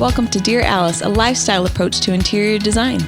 Welcome to Dear Alice, a lifestyle approach to interior design.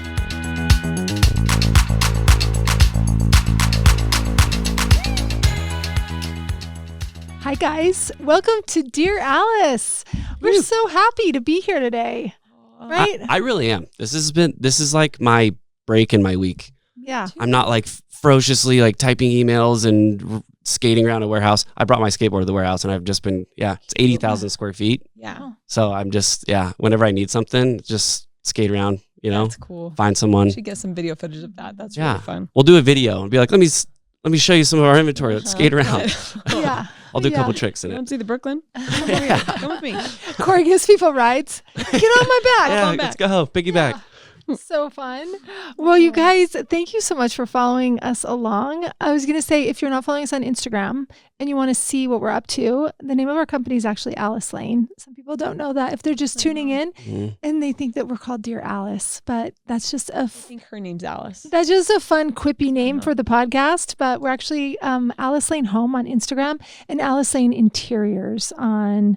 Hi guys, welcome to Dear Alice. We're so happy to be here today, right? I really am. This is like my break in my week. Yeah. I'm not like ferociously like typing emails and skating around a warehouse. I brought my skateboard to the warehouse and I've just been, it's 80,000 square feet. Yeah. So I'm just, whenever I need something, just skate around, That's cool. find someone. We should get some video footage of that. That's really fun. We'll do a video and be like, let me show you some of our inventory. Let's skate around. Yeah. I'll do a couple tricks in You it. want to see the Brooklyn? Come with me. Corey gives people rides. Get on my back. Yeah, let's go. Piggyback. Yeah. So fun. Well, you guys, thank you so much for following us along. I was going to say, if you're not following us on Instagram and you want to see what we're up to, the name of our company is actually Alice Lane. Some people don't know that if they're just tuning in and they think that we're called Dear Alice, but that's just I think her name's Alice. That's just a fun, quippy name for the podcast. But we're actually Alice Lane Home on Instagram and Alice Lane Interiors on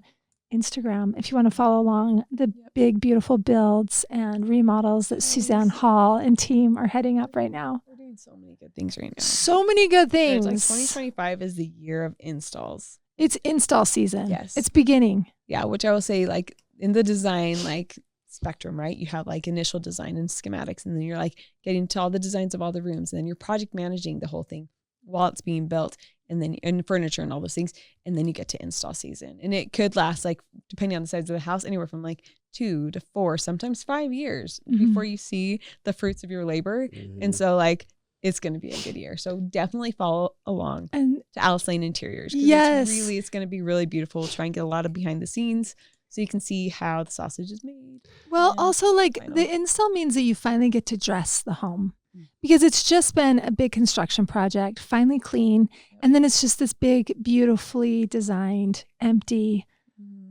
Instagram. If you want to follow along the big, beautiful builds and remodels that Suzanne Hall and team are heading up right now. We're doing so many good things right now. So many good things. There's like 2025 is the year of installs. It's install season. Yes. It's beginning. Yeah, which I will say, like in the design like spectrum, right? You have like initial design and schematics, and then you're like getting to all the designs of all the rooms, and then you're project managing the whole thing while it's being built, and then and furniture and all those things, and then you get to install season, and it could last, like depending on the size of the house, anywhere from like 2 to 4, sometimes 5 years before you see the fruits of your labor. And so like it's going to be a good year, so definitely follow along And to Alice Lane Interiors. yes, It's going to be really beautiful. We'll try and get a lot of behind the scenes so you can see how the sausage is made. well, also like final. the install means that you finally get to dress the home. Because it's just been a big construction project, finally clean. And then it's just this big, beautifully designed, empty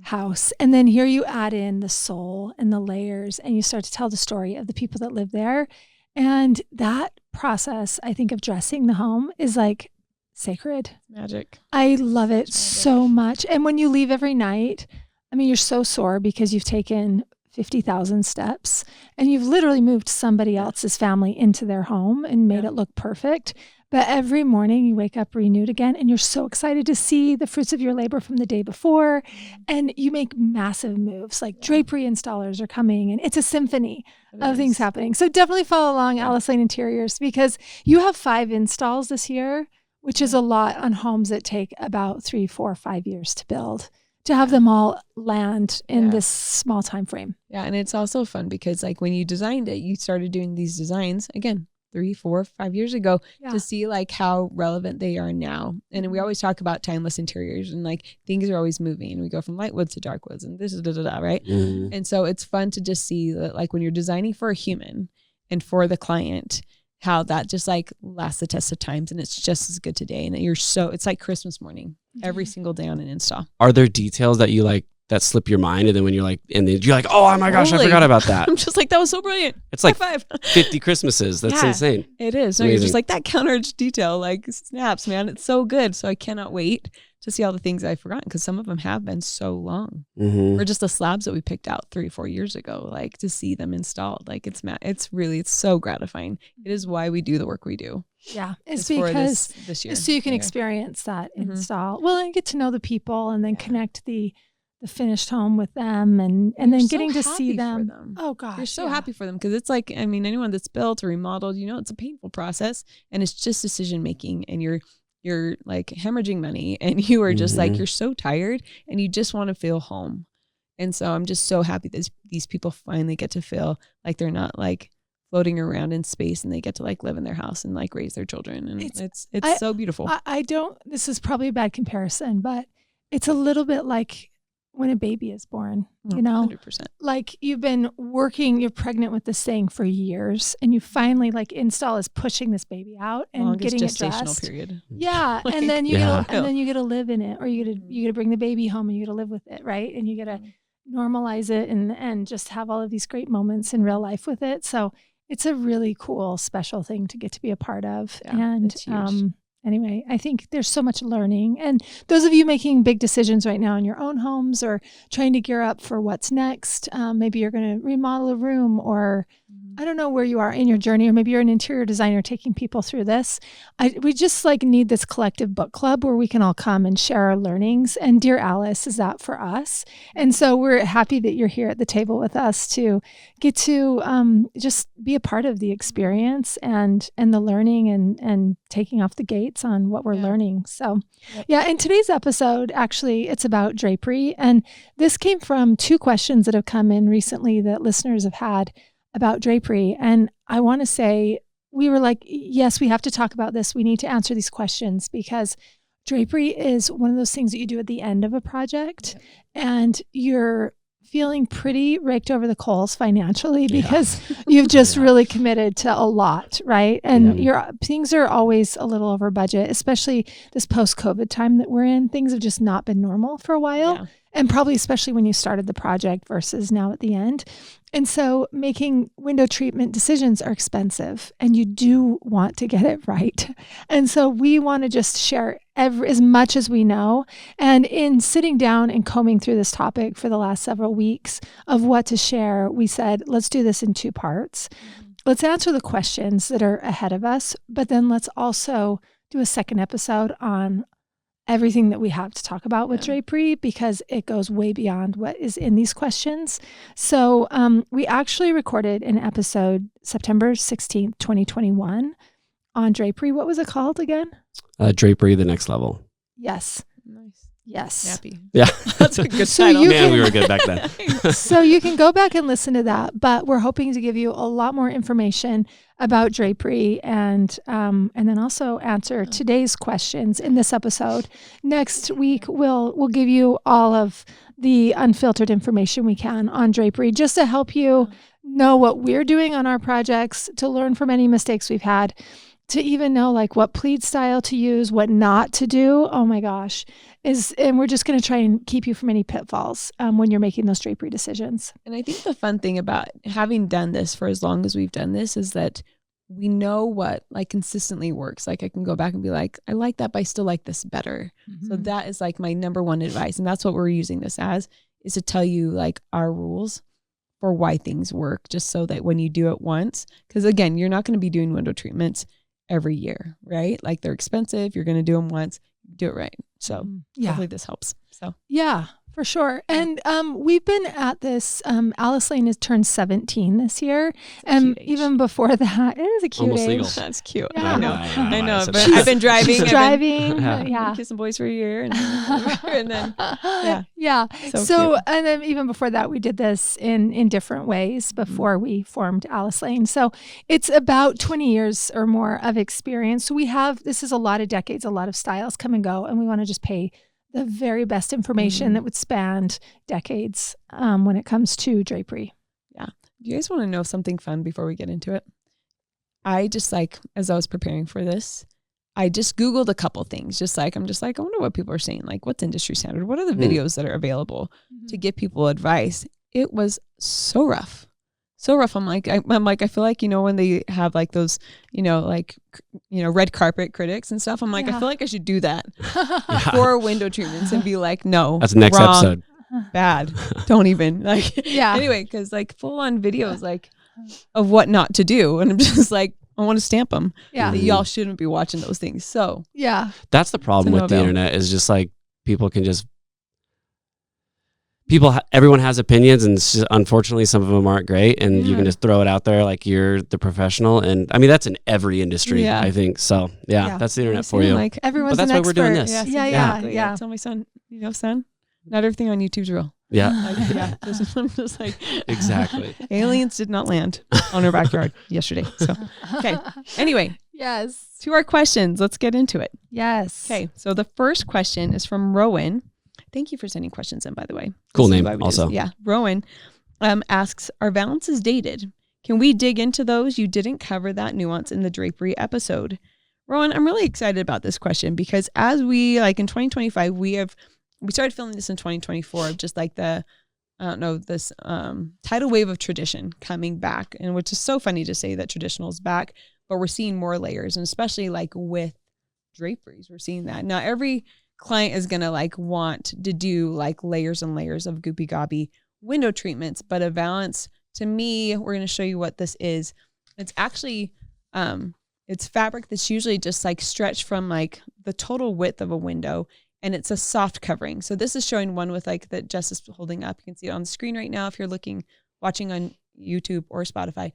house. And then here you add in the soul and the layers, and you start to tell the story of the people that live there. And that process, I think, of dressing the home is like sacred. Magic. I love it so much. And when you leave every night, I mean, you're so sore because you've taken 50,000 steps and you've literally moved somebody else's family into their home and made it look perfect. But every morning you wake up renewed again, and you're so excited to see the fruits of your labor from the day before. And you make massive moves, like Drapery installers are coming, and it's a symphony of things happening. So definitely follow along Alice Lane Interiors, because you have 5 installs this year, which is a lot on homes that take about 3, 4, 5 years to build, to have them all land in this small time frame. Yeah, and it's also fun because like when you designed it, you started doing these designs again 3, 4, 5 years ago to see like how relevant they are now. And we always talk about timeless interiors, and like things are always moving. We go from light woods to dark woods, and this is right? And so it's fun to just see that like when you're designing for a human and for the client, how that just like lasts the test of times, and it's just as good today. And it's like Christmas morning every single day on an install. Are there details that you like that slip your mind, and then when you're like, oh my gosh, I forgot about that? I'm just like, that was so brilliant. It's like High five. 50 Christmases. That's insane. It is. No, you're just like, that counter detail like snaps, man. It's so good. So I cannot wait to see all the things I've forgotten, because some of them have been so long. Or just the slabs that we picked out 3 or 4 years ago, like to see them installed. Like it's so gratifying. It is why we do the work we do. Yeah, it's for because this year. so you can experience that install. Well, and get to know the people, and then connect the finished home with them, and then getting to see them. Oh gosh, you're so happy for them, because it's like, I mean, anyone that's built or remodeled, it's a painful process, and it's just decision making, and you're like hemorrhaging money, and you are just like, you're so tired, and you just want to feel home. And so I'm just so happy that these people finally get to feel like they're not like floating around in space, and they get to like live in their house and like raise their children. And it's so beautiful. This is probably a bad comparison, but it's a little bit like when a baby is born, 100%. Like you've been working, you're pregnant with this thing for years, and you finally like install is pushing this baby out and longest getting it gestational dressed. Period. Yeah. Like, and then you get to live in it, or you get to bring the baby home, and you get to live with it. Right. And you get to normalize it and just have all of these great moments in real life with it. So it's a really cool, special thing to get to be a part of. Yeah, and it's huge. anyway, I think there's so much learning. And those of you making big decisions right now in your own homes or trying to gear up for what's next, maybe you're going to remodel a room, or I don't know where you are in your journey, or maybe you're an interior designer taking people through this. We just like need this collective book club where we can all come and share our learnings. And Dear Alice is that for us. And so we're happy that you're here at the table with us to get to just be a part of the experience and the learning and taking off the gates on what we're learning. So in today's episode, actually, it's about drapery. And this came from 2 questions that have come in recently that listeners have had about drapery. And I want to say, we were like, yes, we have to talk about this. We need to answer these questions because drapery is one of those things that you do at the end of a project and you're feeling pretty raked over the coals financially because you've just really committed to a lot, right? And your things are always a little over budget, especially this post-COVID time that we're in. Things have just not been normal for a while. Yeah. And probably especially when you started the project versus now at the end. And so making window treatment decisions are expensive and you do want to get it right. And so we want to just share as much as we know. And in sitting down and combing through this topic for the last several weeks of what to share, we said, let's do this in 2 parts. Let's answer the questions that are ahead of us, but then let's also do a second episode on everything that we have to talk about with drapery because it goes way beyond what is in these questions. So we actually recorded an episode September 16th, 2021 on drapery. What was it called again? Drapery, the next level. Yes. Nice. Yes. Snappy. Yeah. That's a good So title. Man, we were good back then. So you can go back and listen to that, but we're hoping to give you a lot more information about drapery and then also answer today's questions in this episode. Next week, we'll give you all of the unfiltered information we can on drapery just to help you know what we're doing on our projects, to learn from any mistakes we've had, to even know like what pleat style to use, what not to do. Oh my gosh. And we're just going to try and keep you from any pitfalls when you're making those drapery decisions. And I think the fun thing about having done this for as long as we've done this is that we know what like consistently works. Like I can go back and be like, I like that, but I still like this better. Mm-hmm. So that is like my number one advice. And that's what we're using this as, is to tell you like our rules for why things work, just so that when you do it once, because again, you're not going to be doing window treatments every year, right? Like they're expensive. You're going to do them once, do it right. So hopefully this helps. So yeah, for sure. And we've been at this, Alice Lane has turned 17 this year. And even before that, it is a cute Almost age. legal. That's cute. Yeah. I know. But I've been driving. She's driving. Been kissing boys for a year. And then, yeah. So and then even before that, we did this in different ways before we formed Alice Lane. So it's about 20 years or more of experience. So this is a lot of decades, a lot of styles come and go. And we want to just pay the very best information that would span decades when it comes to drapery. Yeah. Do you guys want to know something fun before we get into it? I just like, as I was preparing for this, I just Googled a couple things. I'm just like, I wonder what people are saying. Like, what's industry standard? What are the videos that are available to give people advice? It was so rough. So rough. I'm like, I feel like, when they have like those, red carpet critics and stuff, I'm like, I feel like I should do that for window treatments and be like, no, that's the next wrong, episode. Bad. Don't even anyway, cause like full on videos, like of what not to do. And I'm just like, I want to stamp them. Yeah. Y'all shouldn't be watching those things. So yeah, that's the problem with the internet, is just like everyone has opinions, and unfortunately some of them aren't great, and you can just throw it out there like you're the professional. And I mean, that's in every industry, I think. So that's the internet for you. Like everyone's but that's an why expert. we're doing this. Yeah. Tell my son, son, not everything on YouTube's real. Yeah. I'm just like, exactly. Aliens did not land on our backyard yesterday. So, okay. Anyway. Yes. To our questions. Let's get into it. Yes. Okay. So the first question is from Rowan. Thank you for sending questions in, by the way. Cool name also. Rowan asks, are valances dated? Can we dig into those? You didn't cover that nuance in the drapery episode. Rowan, I'm really excited about this question because as we, like in 2025, we started filming this in 2024 of just like this tidal wave of tradition coming back, and which is so funny to say that traditional is back, but we're seeing more layers, and especially like with draperies. We're seeing that. Now, every client is going to like want to do like layers and layers of goopy gobby window treatments, but a valance, to me, we're going to show you what this is. It's actually, it's fabric that's usually just like stretched from like the total width of a window, and it's a soft covering. So this is showing one with like that Jess is holding up. You can see it on the screen right now if you're watching on YouTube or Spotify.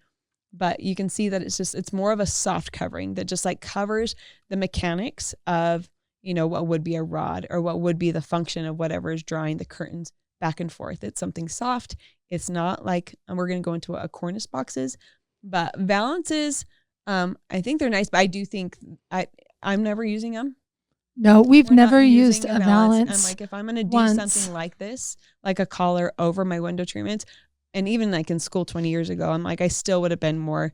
But you can see that it's more of a soft covering that just like covers the mechanics of, you know, what would be a rod or what would be the function of whatever is drawing the curtains back and forth. It's something soft. It's not like, and we're going to go into what a cornice box is, but valances, I think they're nice, but I do think I'm never using them. No, we've never used a valance. I'm like, if I'm going to do something like this, like a collar over my window treatments, and even like in school 20 years ago, I'm like, I still would have been more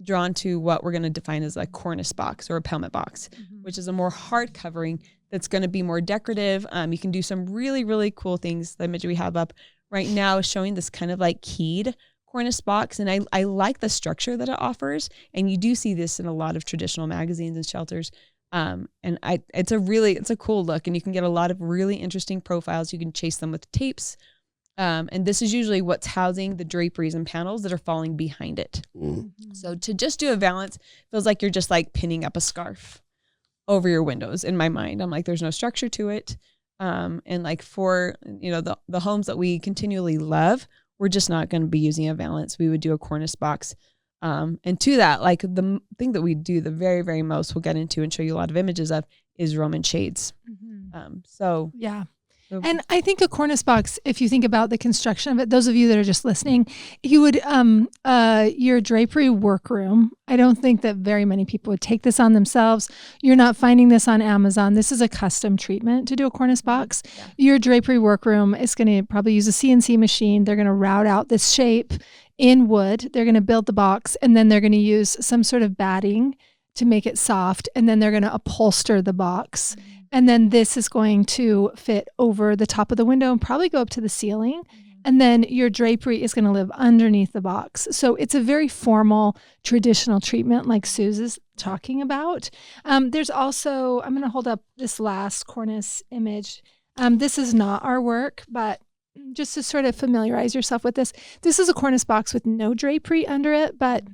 drawn to what we're going to define as a cornice box or a pelmet box, which is a more hard covering that's going to be more decorative. You can do some really, really cool things. The image we have up right now is showing this kind of like keyed cornice box. And I like the structure that it offers. And you do see this in a lot of traditional magazines and shelters. And it's a cool look, and you can get a lot of really interesting profiles. You can chase them with tapes. And this is usually what's housing the draperies and panels that are falling behind it. So to just do a valance feels like you're just like pinning up a scarf over your windows in my mind. I'm like, there's no structure to it. And like for, you know, the homes that we continually love, we're just not going to be using a valance. We would do a cornice box. And to that, like the thing that we do the very, very most, we'll get into and show you a lot of images of, is Roman shades. So yeah. And I think a cornice box, if you think about the construction of it, those of you that are just listening, you would, your drapery workroom, I don't think that very many people would take this on themselves. You're not finding this on Amazon. This is a custom treatment to do a cornice box. Yeah. Your drapery workroom is going to probably use a CNC machine. They're going to route out this shape in wood. They're going to build the box, and then they're going to use some sort of batting to make it soft, and then they're going to upholster the box. And then this is going to fit over the top of the window and probably go up to the ceiling. And then your drapery is going to live underneath the box. So it's a very formal, traditional treatment like Suze is talking about. There's also, I'm going to hold up this last cornice image. This is not our work, but just to sort of familiarize yourself with this, this is a cornice box with no drapery under it, but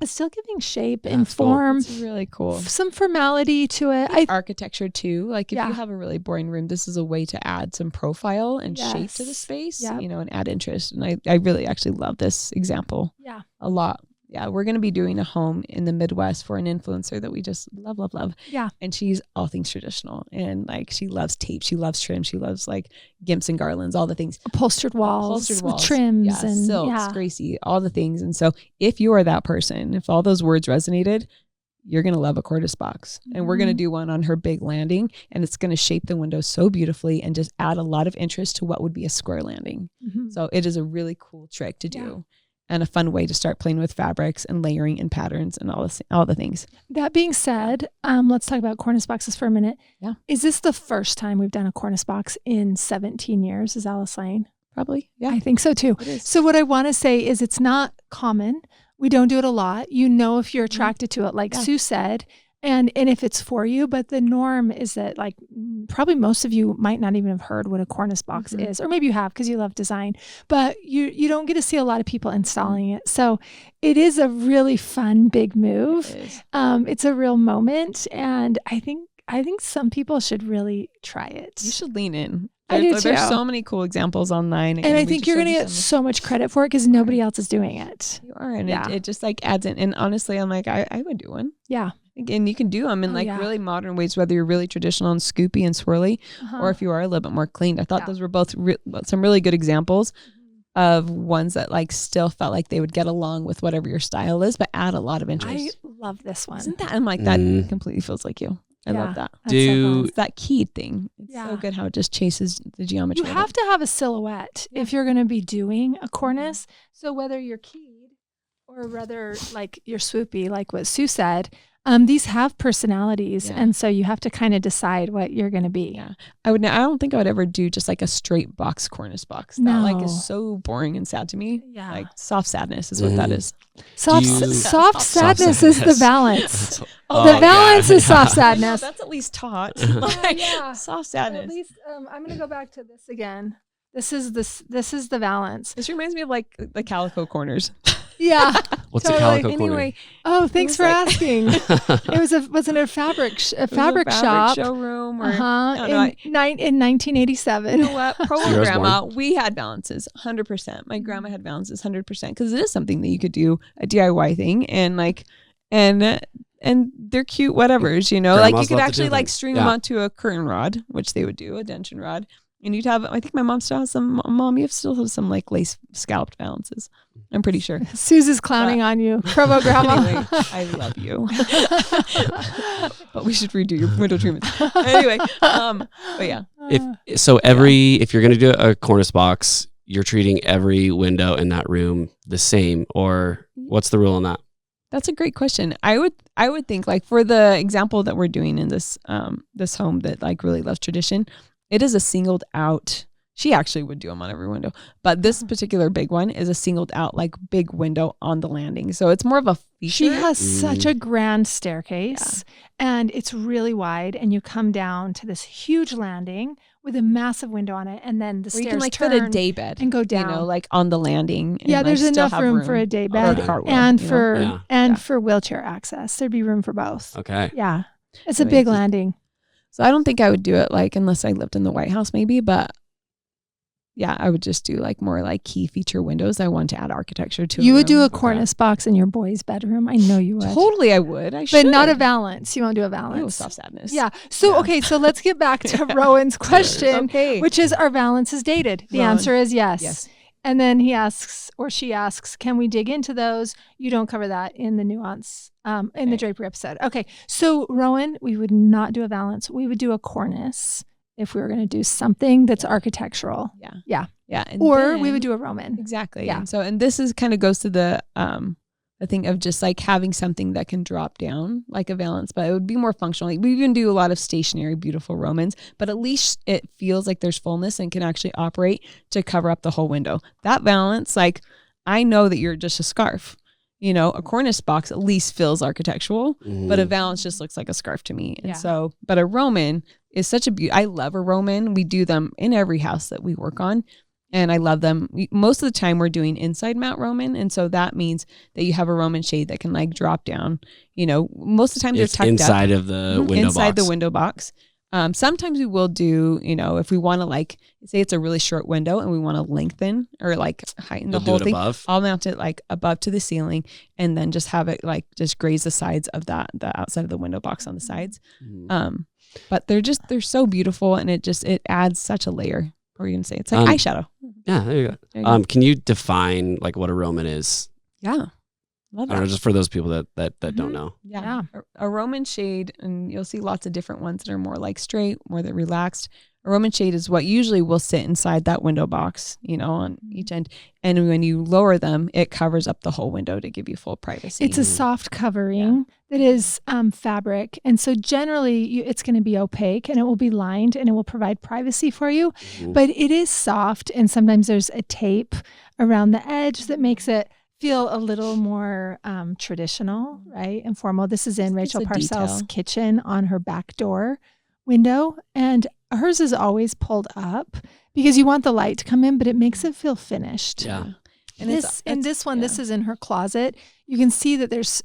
it's still giving shape and form. It's really cool. Some formality to it. Architecture too. Like if you have a really boring room, this is a way to add some profile and shape to the space, you know, and add interest. And I really actually love this example a lot. Yeah, we're going to be doing a home in the Midwest for an influencer that we just love, love, love. Yeah. And she's all things traditional. And like she loves tape. She loves trim. She loves like gimps and garlands, all the things. Upholstered walls with trims and silks, Gracie, all the things. And so if you are that person, if all those words resonated, you're going to love a cornice box. And we're going to do one on her big landing. And it's going to shape the window so beautifully and just add a lot of interest to what would be a square landing. So it is a really cool trick to do. And a fun way to start playing with fabrics and layering and patterns and all the things. That being said, let's talk about cornice boxes for a minute. Yeah. Is this the first time we've done a cornice box in 17 years? Is Alice saying? Probably. Yeah. I think so too. So what I want to say is it's not common. We don't do it a lot. You know, if you're attracted to it, like Sue said, and if it's for you, but the norm is that like probably most of you might not even have heard what a cornice box is, or maybe you have because you love design, but you don't get to see a lot of people installing it. So it is a really fun, big move. It's a real moment. And I think some people should really try it. You should lean in. There's so many cool examples online. And I think you're going to get so much credit for it because nobody else is doing it. You are. And it just like adds in. And honestly, I'm like, I would do one. Yeah. And you can do them in really modern ways, whether you're really traditional and scoopy and swirly, or if you are a little bit more clean. I thought those were both some really good examples of ones that like still felt like they would get along with whatever your style is, but add a lot of interest. I love this one. Isn't that? I'm like, that completely feels like you. I love that. It's that keyed thing. It's so good how it just chases the geometry. You have to have a silhouette if you're going to be doing a cornice. So whether you're keyed or rather like you're swoopy, like what Sue said, These have personalities, and so you have to kind of decide what you're going to be. Yeah, I don't think I would ever do just like a straight box cornice box. That like is so boring and sad to me. Yeah, like soft sadness is what that is. Soft sadness is the balance. The balance is soft sadness. That's at least taught. Soft sadness. At least I'm going to go back to this again. This is the balance. This reminds me of like the calico corners. Yeah. What's a calico corner? Anyway, thanks for asking. Wasn't it a fabric shop showroom or in 1987? You know what? Grandma, we had balances 100%. My grandma had balances 100% because it is something that you could do a DIY thing and they're cute whatevers, you know. Grandmas like you could actually like string them onto a curtain rod, which they would do, a tension rod. And you'd have, I think my mom still has some, you still have some like lace scalloped balances. I'm pretty sure. Sue's clowning on you. Provo grandma. Anyway, I love you. But we should redo your window treatment. Anyway, but yeah. If you're going to do a cornice box, you're treating every window in that room the same, or what's the rule on that? That's a great question. I would think like for the example that we're doing in this this home that like really loves tradition, it is a singled out. She actually would do them on every window, but this particular big one is a singled out like big window on the landing. So it's more of a feature. She has such a grand staircase and it's really wide, and you come down to this huge landing with a massive window on it, and then the stairs you can like turn fit a day bed and go down, you know, like on the landing. And there's enough room for a day bed and for wheelchair access. There'd be room for both. Okay. Yeah. It's a big landing. So I don't think I would do it like unless I lived in the White House maybe, but yeah, I would just do like more like key feature windows. I want to add architecture to it. You would do a cornice box in your boy's bedroom. I know you would. Totally I would. But not a valance. You won't do a valance. Oh, soft sadness. Yeah. So, okay, so let's get back to Rowan's question, which is, are valances dated? The answer is yes. And then he asks, or she asks, can we dig into those? You don't cover that in the nuance, in the Drapery episode. Okay, so Rowan, we would not do a valance. We would do a cornice if we were going to do something that's architectural. Yeah. And or we would do a Roman. Exactly. Yeah. And this is kind of goes to the thing of just like having something that can drop down like a valance, but it would be more functional. Like we even do a lot of stationary, beautiful Romans, but at least it feels like there's fullness and can actually operate to cover up the whole window. That valance, like I know that you're just a scarf. You know, a cornice box at least feels architectural, but a valance just looks like a scarf to me. And so, but a Roman is such a beauty. I love a Roman. We do them in every house that we work on, and I love them. Most of the time we're doing inside mount Roman. And so that means that you have a Roman shade that can like drop down, you know, most of the time they're tucked inside of the window box. Inside the window box. Sometimes we will do, you know, if we want to like, say it's a really short window and we want to lengthen or like heighten the whole thing, I'll mount it like above to the ceiling and then just have it like just graze the sides of the outside of the window box on the sides. But they're so beautiful, and it adds such a layer. What were you gonna say? It's like eyeshadow. Yeah, there you go. Can you define like what a Roman is? Yeah. I don't know, just for those people that don't know. Yeah. A Roman shade, and you'll see lots of different ones that are more like straight, more that relaxed. A Roman shade is what usually will sit inside that window box, you know, on each end. And when you lower them, it covers up the whole window to give you full privacy. It's a soft covering that is fabric. And so generally it's going to be opaque, and it will be lined, and it will provide privacy for you. But it is soft, and sometimes there's a tape around the edge that makes it feel a little more traditional, right? And formal. This is in Rachel Parcells' kitchen on her back door window. And hers is always pulled up because you want the light to come in, but it makes it feel finished. Yeah. And this is in her closet. You can see that there's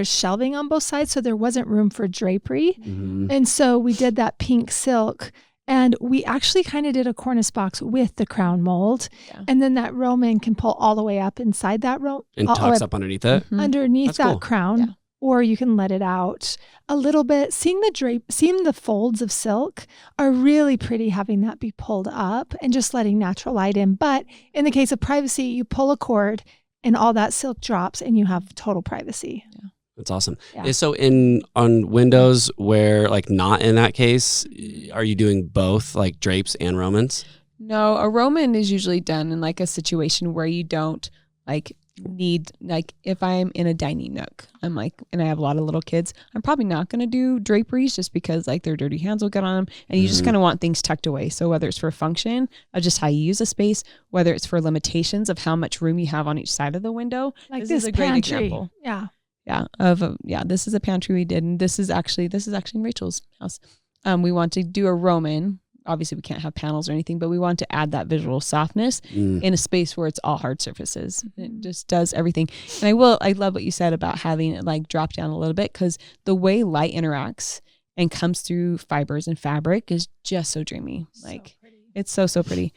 shelving on both sides, so there wasn't room for drapery. And so we did that pink silk. And we actually kind of did a cornice box with the crown mold. And then that Roman can pull all the way up inside that Roman. And tucks up underneath it? Underneath that crown. Or you can let it out a little bit. Seeing the folds of silk are really pretty, having that be pulled up and just letting natural light in. But in the case of privacy, you pull a cord and all that silk drops and you have total privacy. That's awesome. Yeah. So on windows where like not in that case, are you doing both like drapes and Romans? No, a Roman is usually done in like a situation where you don't like need, like if I'm in a dining nook, I'm like, and I have a lot of little kids, I'm probably not going to do draperies just because like their dirty hands will get on them, and you just kind of want things tucked away. So whether it's for function of just how you use a space, whether it's for limitations of how much room you have on each side of the window, like this is a great example. Yeah. This is a pantry we did, and this is actually in Rachel's house. We want to do a Roman. Obviously we can't have panels or anything, but we want to add that visual softness in a space where it's all hard surfaces. It just does everything. And I love what you said about having it like drop down a little bit, because the way light interacts and comes through fibers and fabric is just so dreamy. Like it's so pretty.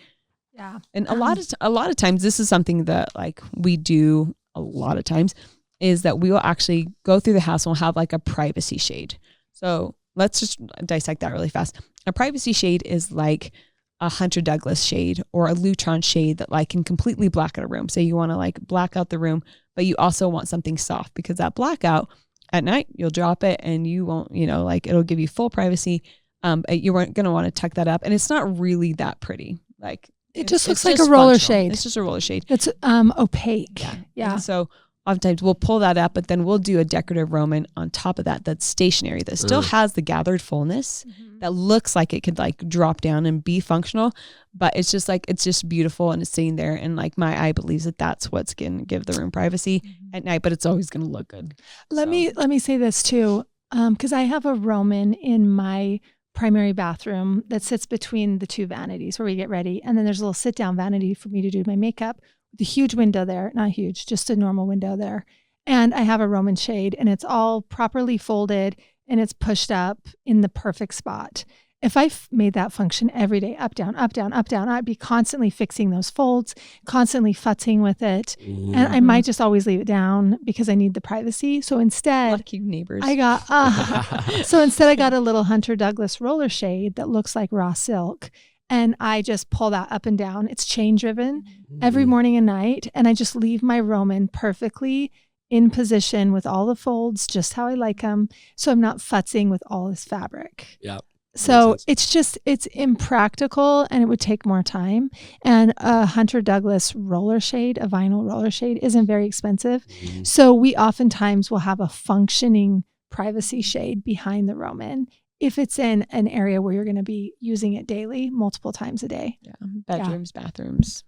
Yeah. And a lot of times this is something that like we do a lot of times, is that we will actually go through the house and we'll have like a privacy shade. So let's just dissect that really fast. A privacy shade is like a Hunter Douglas shade or a Lutron shade that like can completely black out a room. Say you want to like black out the room, but you also want something soft, because that blackout at night, you'll drop it and you won't, like it'll give you full privacy. You weren't going to want to tuck that up, and it's not really that pretty. Like it just looks like a roller shade. It's just a roller shade. It's opaque. Yeah. And so oftentimes we'll pull that up, but then we'll do a decorative Roman on top of that that's stationary, that still has the gathered fullness, that looks like it could like drop down and be functional, but it's just beautiful and it's sitting there, and like my eye believes that that's what's going to give the room privacy at night, but it's always going to look good. Let me say this too, because I have a Roman in my primary bathroom that sits between the two vanities where we get ready, and then there's a little sit down vanity for me to do my makeup. The huge window there, not huge, just a normal window there. And I have a Roman shade, and it's all properly folded and it's pushed up in the perfect spot. If I made that function every day, up, down, up, down, up, down, I'd be constantly fixing those folds, constantly futzing with it. And I might just always leave it down because I need the privacy. So instead, lucky neighbors. I got a little Hunter Douglas roller shade that looks like raw silk. And I just pull that up and down. It's chain driven every morning and night. And I just leave my Roman perfectly in position with all the folds, just how I like them. So I'm not futzing with all this fabric. Yeah. So it's impractical, and it would take more time. And a Hunter Douglas roller shade, a vinyl roller shade, isn't very expensive. So we oftentimes will have a functioning privacy shade behind the Roman, if it's in an area where you're going to be using it daily, multiple times a day. Yeah. Bedrooms, bathrooms.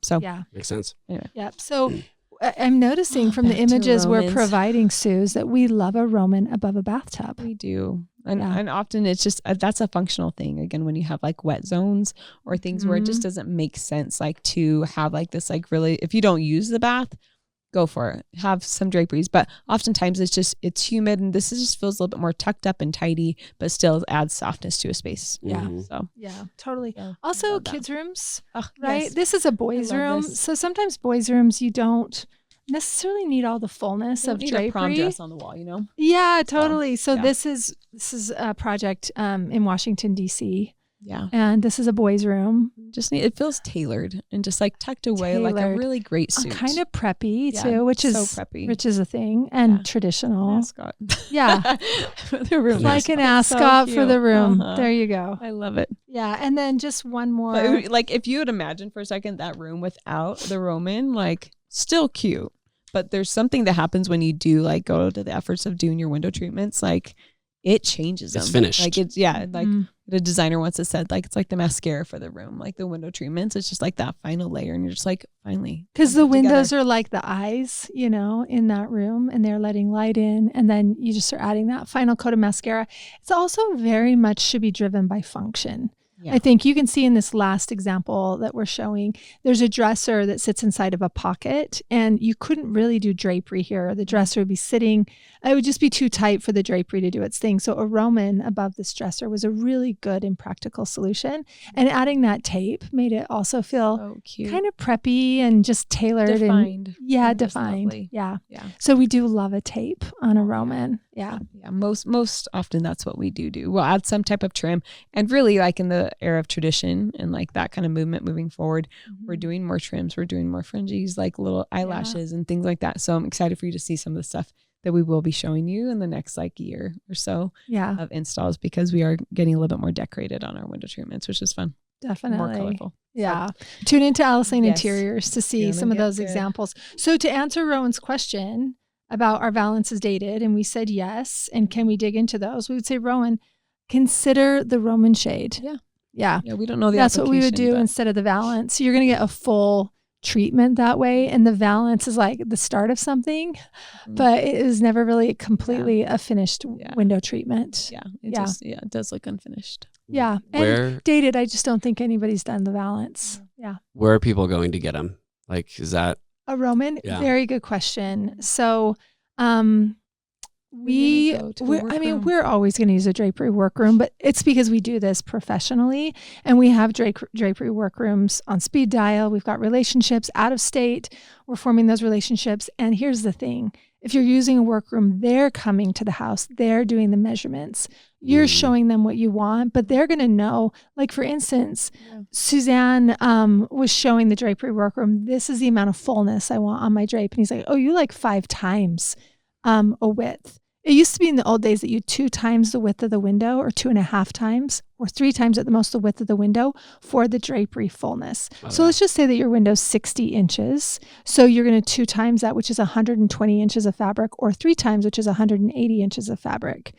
So makes sense. Anyway. Yeah. So I'm noticing from the images we're providing, Suze, that we love a Roman above a bathtub. We do. And often it's just, that's a functional thing. Again, when you have like wet zones or things where it just doesn't make sense, like to have like this, like really, if you don't use the bath, go for it. Have some draperies, but oftentimes it's humid, and this just feels a little bit more tucked up and tidy, but still adds softness to a space. Yeah. So Totally. Yeah, also, kids' rooms, right? Yes. This is a boys' room, so sometimes boys' rooms you don't necessarily need all the fullness of drapery. A prom dress on the wall, Yeah, totally. So this is a project in Washington D.C. Yeah. And this is a boys' room. It feels tailored and just like tucked away like a really great suit. Kind of preppy too, which is preppy. Which is a thing, and traditional. Ascot. Yeah. The room. Like an ascot for the room. There you go. I love it. Yeah. And then just one more. But like if you would imagine for a second that room without the Roman, like still cute. But there's something that happens when you do like go to the efforts of doing your window treatments, like it changes them. It's finished. Like like the designer once said, like it's like the mascara for the room, like the window treatments. It's just like that final layer, and you're just like, finally. Because the windows are like the eyes, in that room, and they're letting light in, and then you just are adding that final coat of mascara. It's also very much should be driven by function. Yeah. I think you can see in this last example that we're showing, there's a dresser that sits inside of a pocket, and you couldn't really do drapery here. The dresser would be sitting, it would just be too tight for the drapery to do its thing. So a Roman above this dresser was a really good and practical solution. And adding that tape made it also feel kind of preppy and just tailored. Defined. And defined. Yeah. So we do love a tape on a Roman. Yeah. Most often that's what we do. We'll add some type of trim, and really like in the era of tradition and like that kind of movement moving forward, we're doing more trims, we're doing more fringes, like little eyelashes and things like that. So I'm excited for you to see some of the stuff that we will be showing you in the next like year or so of installs, because we are getting a little bit more decorated on our window treatments, which is fun. Definitely. More colorful. Yeah. Tune into Alice Lane Interiors to see some of those examples. So to answer Rowan's question about our valances dated, and we said yes, and can we dig into those? We would say, Rowan, consider the Roman shade. Yeah. We don't know the That's what we would do instead of the valance. So you're going to get a full treatment that way, and the valance is like the start of something, but it is never really completely a finished window treatment. It does look unfinished. And dated, I just don't think anybody's done the valance. Where are people going to get them? Like, is that a Roman? Very good question. So we're always going to use a drapery workroom, but it's because we do this professionally, and we have drapery workrooms on speed dial. We've got relationships out of state. We're forming those relationships. And here's the thing. If you're using a workroom, they're coming to the house. They're doing the measurements. You're showing them what you want, but they're going to know. Like, for instance, Suzanne was showing the drapery workroom. This is the amount of fullness I want on my drape. And he's like, oh, you like 5 times a width. It used to be in the old days that you 2 times the width of the window, or 2.5 times, or 3 times at the most the width of the window for the drapery fullness. So let's just say that your window's 60 inches. So you're going to 2 times that, which is 120 inches of fabric, or 3 times, which is 180 inches of fabric.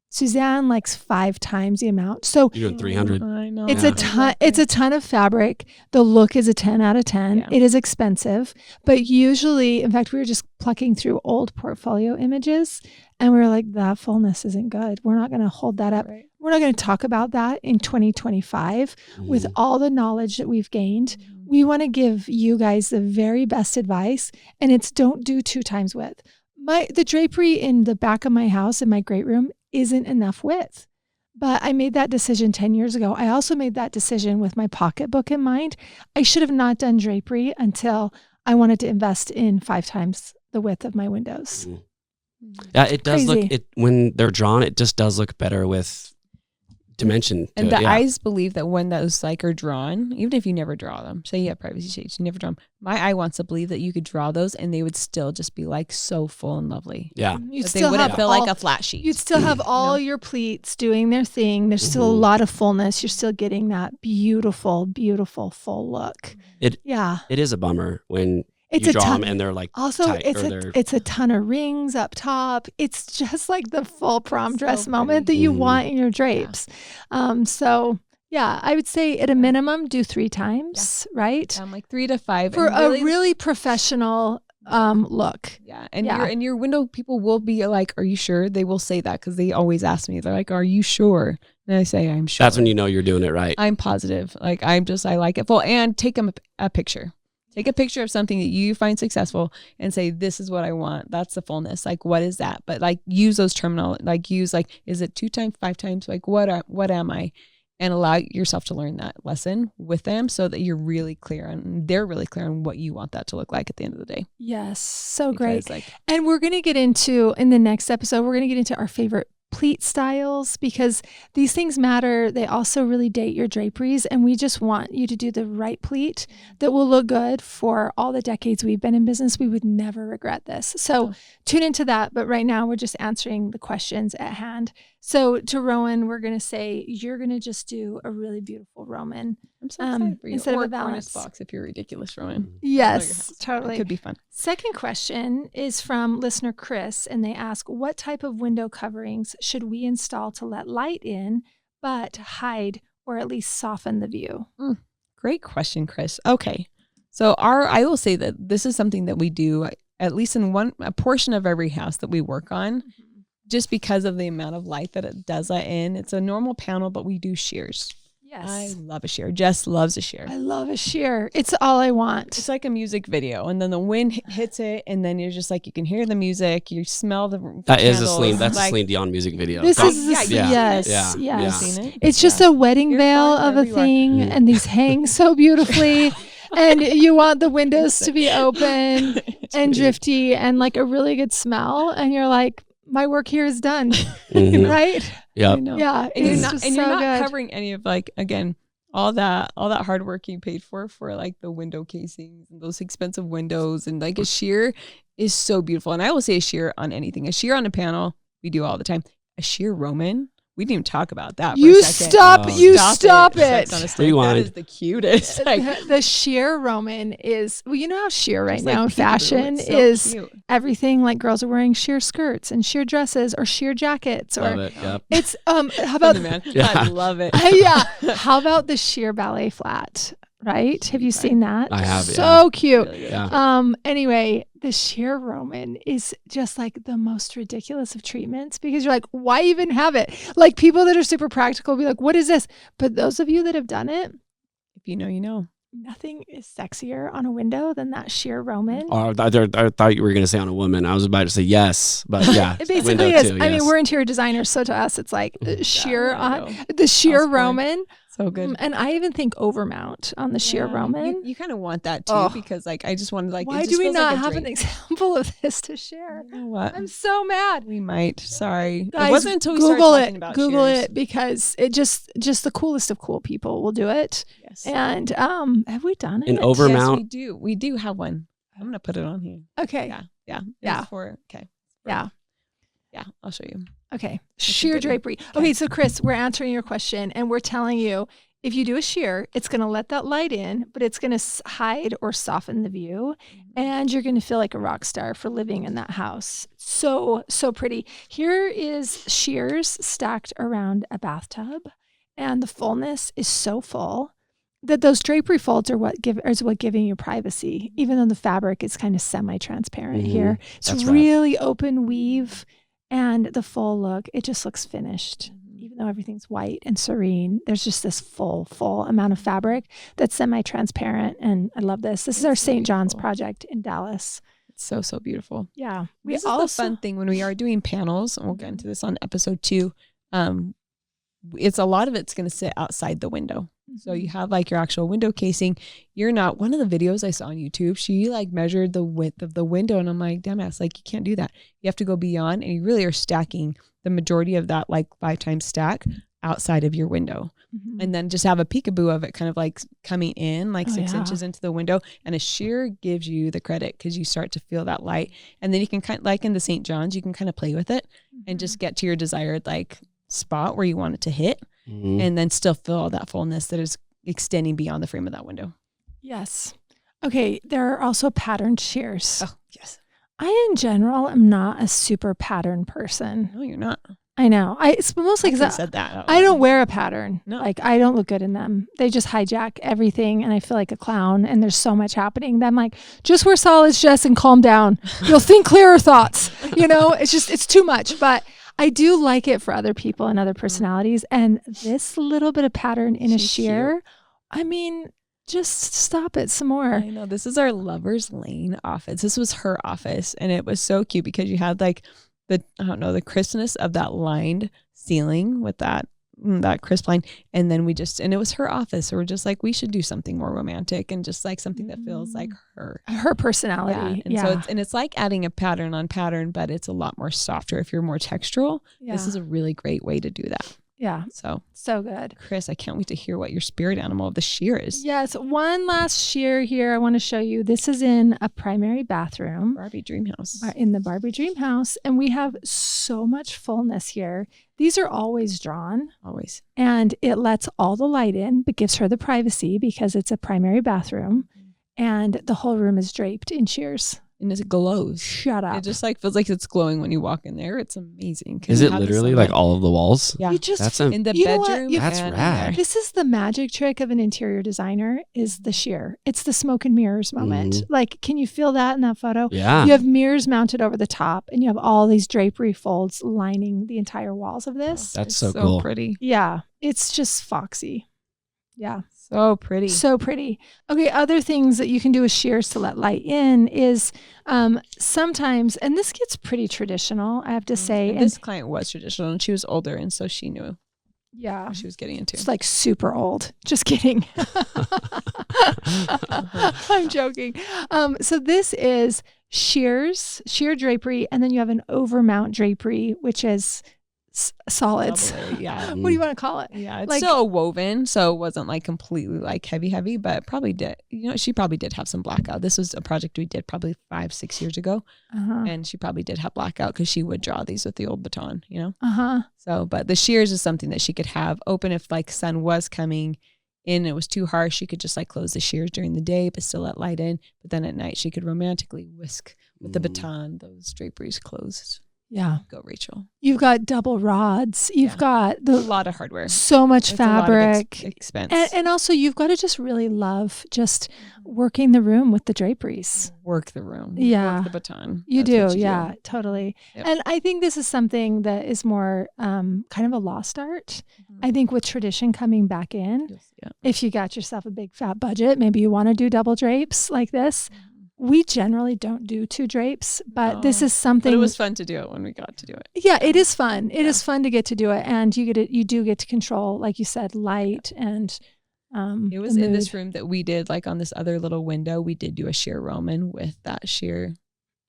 Suzanne likes 5 times the amount. So you're doing 300. I know. It's a ton. It's a ton of fabric. The look is a 10 out of 10. It is expensive, but usually, in fact, we were just plucking through old portfolio images, and we were like, that fullness isn't good. We're not going to hold that up. Right. We're not going to talk about that in 2025 with all the knowledge that we've gained. We want to give you guys the very best advice, and it's don't do 2 times width. The drapery in the back of my house in my great room isn't enough width. But I made that decision 10 years ago. I also made that decision with my pocketbook in mind. I should have not done drapery until I wanted to invest in 5 times the width of my windows. Yeah, it does look, when they're drawn, it just does look better with dimension. And the eyes believe that when those like are drawn, even if you never draw them, say you have privacy shades, you never draw them. My eye wants to believe that you could draw those and they would still just be like so full and lovely. Yeah. They wouldn't feel like a flat sheet. You'd still have all your pleats doing their thing. There's still a lot of fullness. You're still getting that beautiful, beautiful full look. It is a bummer when you draw them and they're like also tight, it's a ton of rings up top. It's just like the full prom dress moment that you want in your drapes. I would say at a minimum do 3 times, right? Like 3 to 5 for a really professional look. And your window people will be like, are you sure? They will say that because they always ask me. They're like, are you sure? And I say, I'm sure. That's when you know you're doing it right. I'm positive. Like I like it full. And take them a picture. Take a picture of something that you find successful and say, this is what I want. That's the fullness. Like, what is that? But like, use those terminal, like use like, is it 2 times, 5 times? Like, what am I? And allow yourself to learn that lesson with them so that you're really clear and they're really clear on what you want that to look like at the end of the day. Yes. So great. And we're going to get into, in the next episode, we're going to get into our favorite pleat styles, because these things matter. They also really date your draperies, and we just want you to do the right pleat that will look good for all the decades we've been in business. We would never regret this. So tune into that. But right now we're just answering the questions at hand. So to Rowan, we're going to say, you're going to just do a really beautiful Roman. I'm so excited for you. Instead or of a valance box if you're ridiculous, Rowan. Yes, totally. It could be fun. Second question is from listener Chris, and they ask, what type of window coverings should we install to let light in, but hide or at least soften the view? Great question, Chris. Okay. So I will say that this is something that we do at least in a portion of every house that we work on. Just because of the amount of light that it does let in. It's a normal panel, but we do shears. Yes. I love a shear. Jess loves a shear. I love a shear. It's all I want. It's like a music video. And then the wind hits it. And then you're just like, you can hear the music. You smell the That candles. is a Celine. That's a Celine Dion music video. This is yes. Seen it? It's just a wedding veil of a thing. And these hang so beautifully. And you want the windows to be open and drifty and like a really good smell. And you're like, my work here is done, right? Yeah. Yeah. And you're not covering any of, like, again, all that hard work you paid for like the window casings and those expensive windows, and like a shear is so beautiful. And I will say a shear on anything. A shear on a panel, we do all the time. A shear Roman, we didn't even talk about that. You stop it. That is the cutest. The sheer Roman is, well, you know how sheer right now in fashion is cute. Everything like girls are wearing sheer skirts and sheer dresses or sheer jackets. Love it. Yep. It's how about I love it. How about the sheer ballet flat? Right? Have you seen that? I have. So cute. Really Anyway, the sheer Roman is just like the most ridiculous of treatments because you're like, why even have it? Like people that are super practical will be like, what is this? But those of you that have done it, if you know, you know. Nothing is sexier on a window than that sheer Roman. I thought you were going to say on a woman. I was about to say yes, but yeah. It basically is. Too, yes. I mean, we're interior designers, so to us, it's like sheer on the sheer Roman. So good. And I even think overmount on the sheer Roman. You kind of want that too because like I just wanted like. Why do we not have an example of this to share? You know what? I'm so mad. We might. Sorry. Guys, it wasn't until we started talking about Google shears. it because it just the coolest of cool people will do it. Yes. And have we done it? An overmount. Yes, we do. We do have one. I'm gonna put it on here. Okay. Yeah. Yeah. I'll show you. Okay. Sheer drapery. Okay. So Chris, we're answering your question and we're telling you if you do a sheer, it's going to let that light in, but it's going to hide or soften the view. And you're going to feel like a rock star for living in that house. So pretty. Here is shears stacked around a bathtub. And the fullness is so full that those drapery folds are what giving you privacy, even though the fabric is kind of semi-transparent here. It's really open weave. And the full look, it just looks finished. Even though everything's white and serene, there's just this full amount of fabric that's semi-transparent. And I love this. This is our St. John's project in Dallas. It's so beautiful. Yeah. This is the fun thing when we are doing panels, and we'll get into this on episode 2. It's a lot of it's going to sit outside the window. So you have like your actual window casing. You're not, one of the videos I saw on YouTube, she like measured the width of the window, and I'm like, damn ass, like you can't do that. You have to go beyond, and you really are stacking the majority of that like 5 times stack outside of your window. And then just have a peekaboo of it kind of like coming in like 6 inches into the window, and a shear gives you the credit because you start to feel that light. And then you can kind of, like in the St. John's, you can kind of play with it and just get to your desired like spot where you want it to hit. And then still feel all that fullness that is extending beyond the frame of that window. Yes. Okay. There are also patterned shears. Oh, yes. I, in general, am not a super pattern person. No, you're not. I know. It's mostly because said that. I don't wear a pattern. No. Like, I don't look good in them. They just hijack everything, and I feel like a clown, and there's so much happening that I'm like, just wear solids, Jess, and calm down. You'll think clearer thoughts. You know, it's too much. But I do like it for other people and other personalities. And this little bit of pattern in a sheer, cute. I mean, just stop it some more. I know. This is our Lover's Lane office. This was her office. And it was so cute because you had like the crispness of that lined ceiling with that crisp line. And then and it was her office. So we're just like, we should do something more romantic and just like something that feels like her personality. Yeah. And it's like adding a pattern on pattern, but it's a lot more softer. If you're more textural, this is a really great way to do that. Yeah. So good. Chris, I can't wait to hear what your spirit animal of the shear is. Yes. One last shear here I want to show you. This is in a primary bathroom. Barbie Dream House. In the Barbie Dream House. And we have so much fullness here. These are always drawn. Always. And it lets all the light in, but gives her the privacy because it's a primary bathroom. And the whole room is draped in shears. And it glows. Shut up. It just like feels like it's glowing when you walk in there. It's amazing. Is it literally like all of the walls? Yeah. In the bedroom. That's rad. This is the magic trick of an interior designer is the shear. It's the smoke and mirrors moment. Like, can you feel that in that photo? Yeah. You have mirrors mounted over the top and you have all these drapery folds lining the entire walls of this. That's so cool. Pretty. Yeah. It's just foxy. Yeah. So pretty. So pretty. Okay, other things that you can do with shears to let light in is sometimes, and this gets pretty traditional, I have to say. And this client was traditional and she was older, and so she knew what she was getting into. It's like super old. Just kidding. I'm joking. So this is shear drapery, and then you have an overmount drapery, which is solids. Yeah. What do you want to call it? Yeah, it's still a woven, so it wasn't like completely like heavy, but probably did. She probably did have some blackout. This was a project we did probably 5-6 years ago, and she probably did have blackout because she would draw these with the old baton. So, but the shears is something that she could have open if like sun was coming in, it was too harsh. She could just like close the shears during the day, but still let light in. But then at night, she could romantically whisk with the baton those draperies closed. Yeah. Go, Rachel. You've got double rods. You've got a lot of hardware. So much fabric. Expense. And also you've got to just really love just working the room with the draperies. Work the room. Yeah. Work the baton. You do. Yeah, totally. Yep. And I think this is something that is more kind of a lost art. I think with tradition coming back in, if you got yourself a big fat budget, maybe you want to do double drapes like this. We generally don't do 2 drapes, but this is something. But it was fun to do it when we got to do it. Yeah, it is fun. It is fun to get to do it, and you do get to control, like you said, light and. It was in this room that we did, like on this other little window, we did do a sheer Roman with that sheer.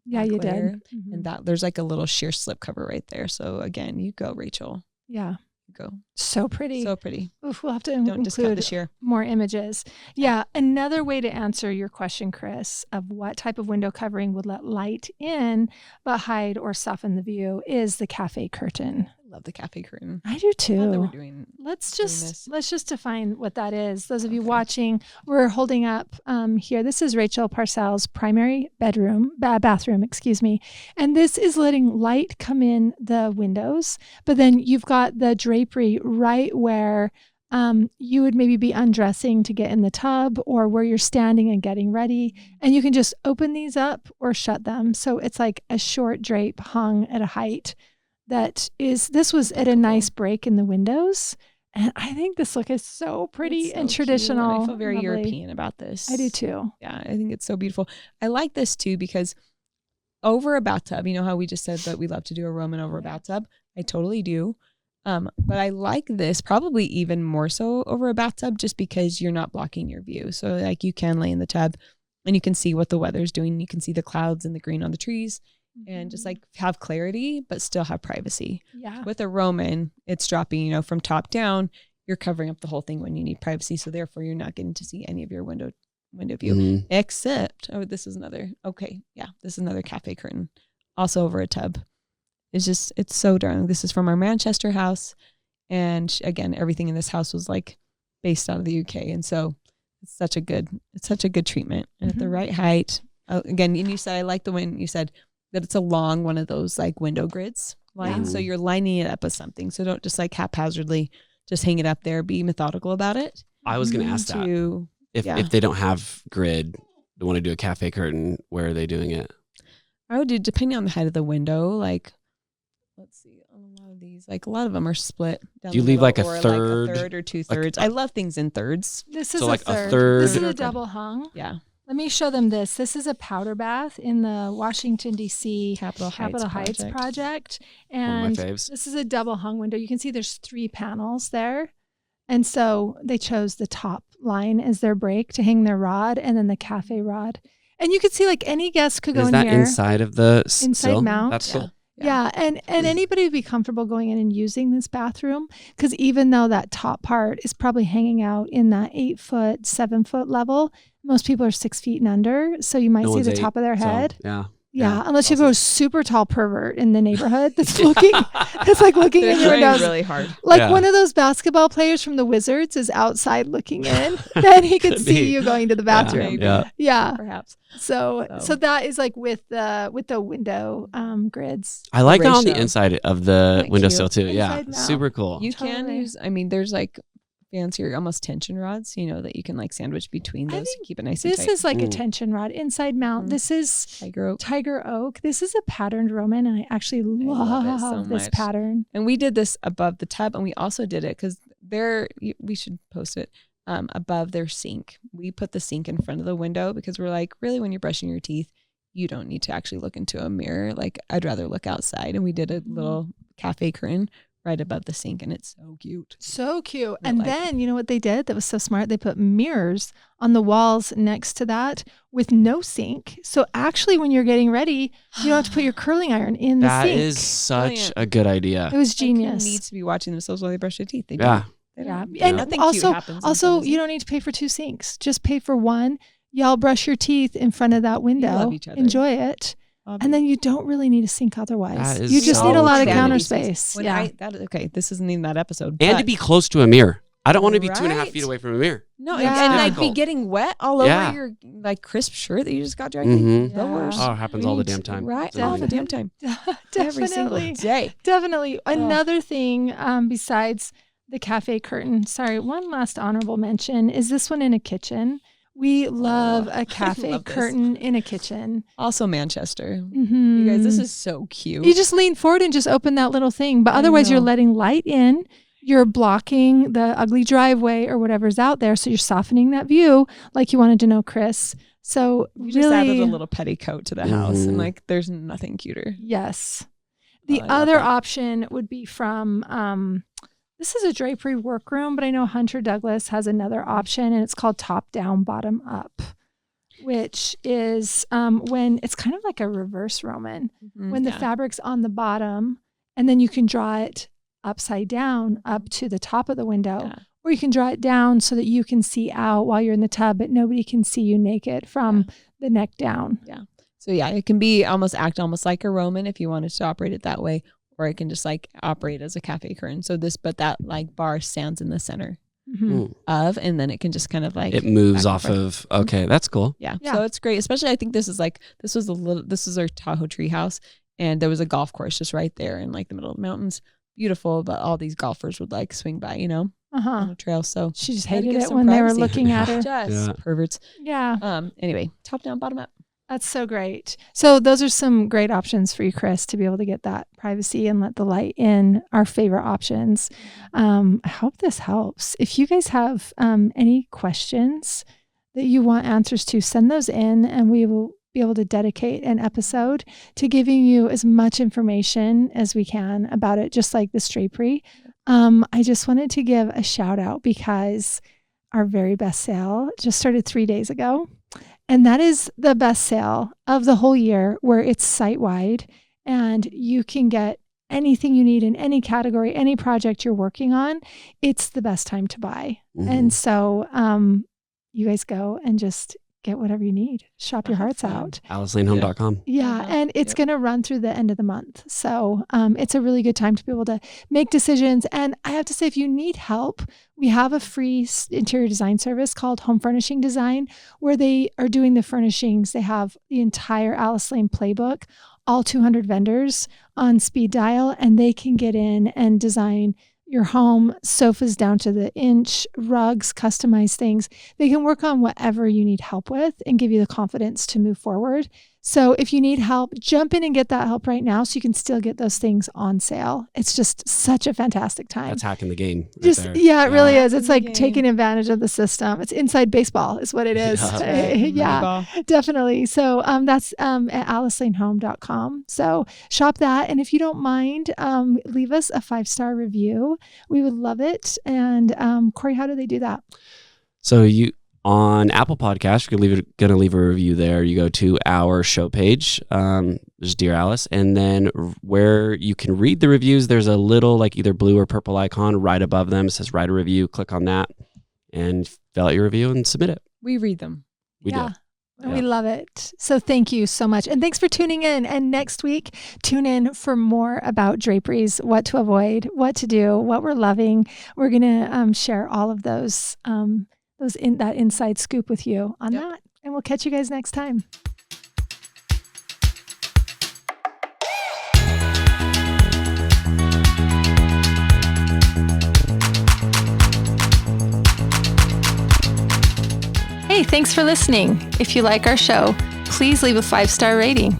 Yeah, you did, and that there's like a little sheer slip cover right there. So again, you go, Rachel. Yeah. Go. So pretty. So pretty. Oof, we'll have to Don't discount the sheer. More images. Yeah. Another way to answer your question, Chris, of what type of window covering would let light in but hide or soften the view is the cafe curtain. I love the cafe curtain. I do too. Let's just define what that is. Those of you watching, we're holding up here. This is Rachel Parcells' primary bathroom, and this is letting light come in the windows. But then you've got the drapery right where you would maybe be undressing to get in the tub, or where you're standing and getting ready, and you can just open these up or shut them. So it's like a short drape hung at a height. This was at a nice break in the windows. And I think this look is so pretty and traditional. And I feel very European about this. I do too. Yeah, I think it's so beautiful. I like this too because over a bathtub, you know how we just said that we love to do a Roman over a bathtub? I totally do. But I like this probably even more so over a bathtub just because you're not blocking your view. So like you can lay in the tub and you can see what the weather's doing. You can see the clouds and the green on the trees. And just like have clarity, but still have privacy. Yeah. With a Roman, it's dropping, from top down. You're covering up the whole thing when you need privacy. So therefore, you're not getting to see any of your window view, except, this is another cafe curtain, also over a tub. It's so darling. This is from our Manchester house. And again, everything in this house was like based out of the UK. And so it's such a good treatment. And at the right height, again, and you said, I like the one you said, that it's along one of those like window grids lines. So you're lining it up with something. So don't just like haphazardly just hang it up there. Be methodical about it. I was going to ask that. If they don't have grid, they want to do a cafe curtain, where are they doing it? I would do, depending on the height of the window, like, let's see, on a lot of these, like a lot of them are split. Do you leave like a third? Like a third or 2/3. I love things in thirds. This is like a third. This is a double hung. Yeah. Let me show them this. This is a powder bath in the Washington, D.C. Capitol Heights project. And this is a double hung window. You can see there's 3 panels there. And so they chose the top line as their break to hang their rod, and then the cafe rod. And you could see like any guest could go in here. Is that inside of the inside mount? That's cool. Yeah. And anybody would be comfortable going in and using this bathroom, because even though that top part is probably hanging out in that 8 foot, 7 foot level, most people are 6 feet and under. So you might see the top of their head. Yeah, unless you have a super tall pervert in the neighborhood that's looking, looking in your windows really hard. Like one of those basketball players from the Wizards is outside looking in, then he could see you going to the bathroom. Yeah, perhaps. So that is like with the window grids. I like that on the inside of the windowsill too. Inside mount. Super cool. You can use. There's like fancier, almost tension rods, that you can like sandwich between those to keep it nice and tight. This is like a tension rod inside mount. This is Tiger Oak. This is a patterned Roman, and I actually love this pattern. And we did this above the tub, and we also did it because we should post it above their sink. We put the sink in front of the window because we're like, really, when you're brushing your teeth, you don't need to actually look into a mirror. Like, I'd rather look outside. And we did a little cafe curtain right above the sink, and it's so cute. So cute. And then, you know what they did that was so smart? They put mirrors on the walls next to that with no sink. So actually, when you're getting ready, you don't have to put your curling iron in the sink. That is such a good idea. It was genius. Who needs to be watching themselves while they brush their teeth? They yeah. And also, you don't need to pay for 2 sinks. Just pay for one. Y'all brush your teeth in front of that window. Love each other. Enjoy it. And then you don't really need a sink otherwise. You just need a lot of counter space. This isn't even that episode. And to be close to a mirror. I don't want to be 2.5 feet away from a mirror. No, and like be getting wet all over your like crisp shirt that you just got dry. The worst. Oh, it happens all the damn time. Right, all the damn time. Every single day. Definitely. Another thing besides the cafe curtain. Sorry, one last honorable mention is this one in a kitchen. We love a cafe curtain in a kitchen. Also Manchester. You guys, this is so cute. You just lean forward and just open that little thing. But otherwise, you're letting light in. You're blocking the ugly driveway or whatever's out there. So you're softening that view like you wanted to know, Chris. So you just added a little petticoat to the house. And like, there's nothing cuter. Yes. The other option would be from... this is a drapery workroom, but I know Hunter Douglas has another option, and it's called top down, bottom up, which is when it's kind of like a reverse Roman, when the fabric's on the bottom, and then you can draw it upside down up to the top of the window, or you can draw it down so that you can see out while you're in the tub, but nobody can see you naked from the neck down. Yeah. So it can be almost like a Roman if you wanted to operate it that way. Or it can just like operate as a cafe curtain. So but that like bar stands in the center of, and then it can just kind of like it moves off of. Okay, that's cool. Yeah. So it's great. Especially I think this is our Tahoe tree house, and there was a golf course just right there in like the middle of the mountains. Beautiful, but all these golfers would like swing by, on the trail. So she just hated it when they were looking at her. Just perverts. Yeah. Anyway, top down, bottom up. That's so great. So those are some great options for you, Chris, to be able to get that privacy and let the light in. Our favorite options. I hope this helps. If you guys have any questions that you want answers to, send those in, and we will be able to dedicate an episode to giving you as much information as we can about it, just like this drapery. I just wanted to give a shout out because our very best sale just started 3 days ago. And that is the best sale of the whole year, where it's site-wide and you can get anything you need in any category, any project you're working on. It's the best time to buy. And so you guys go and just get whatever you need. Shop your hearts out. AliceLaneHome.com. Yeah. And it's going to run through the end of the month. So it's a really good time to be able to make decisions. And I have to say, if you need help, we have a free interior design service called Home Furnishing Design, where they are doing the furnishings. They have the entire Alice Lane playbook, all 200 vendors on speed dial, and they can get in and design your home, sofas down to the inch, rugs, customize things. They can work on whatever you need help with and give you the confidence to move forward. So if you need help, jump in and get that help right now so you can still get those things on sale. It's just such a fantastic time. That's hacking the game. It really is. It's like taking advantage of the system. It's inside baseball is what it is. Yeah, definitely. So that's at AliceLaneHome.com. So shop that. And if you don't mind, leave us a 5-star review. We would love it. And Corey, how do they do that? So on Apple Podcasts, you're going to leave a review there. You go to our show page, there's Dear Alice, and then where you can read the reviews, there's a little like either blue or purple icon right above them. It says write a review. Click on that and fill out your review and submit it. We read them. We do. Yeah. We love it. So thank you so much. And thanks for tuning in. And next week, tune in for more about draperies, what to avoid, what to do, what we're loving. We're going to share all of those that inside scoop with you on that. And we'll catch you guys next time. Hey, thanks for listening. If you like our show, please leave a 5-star rating.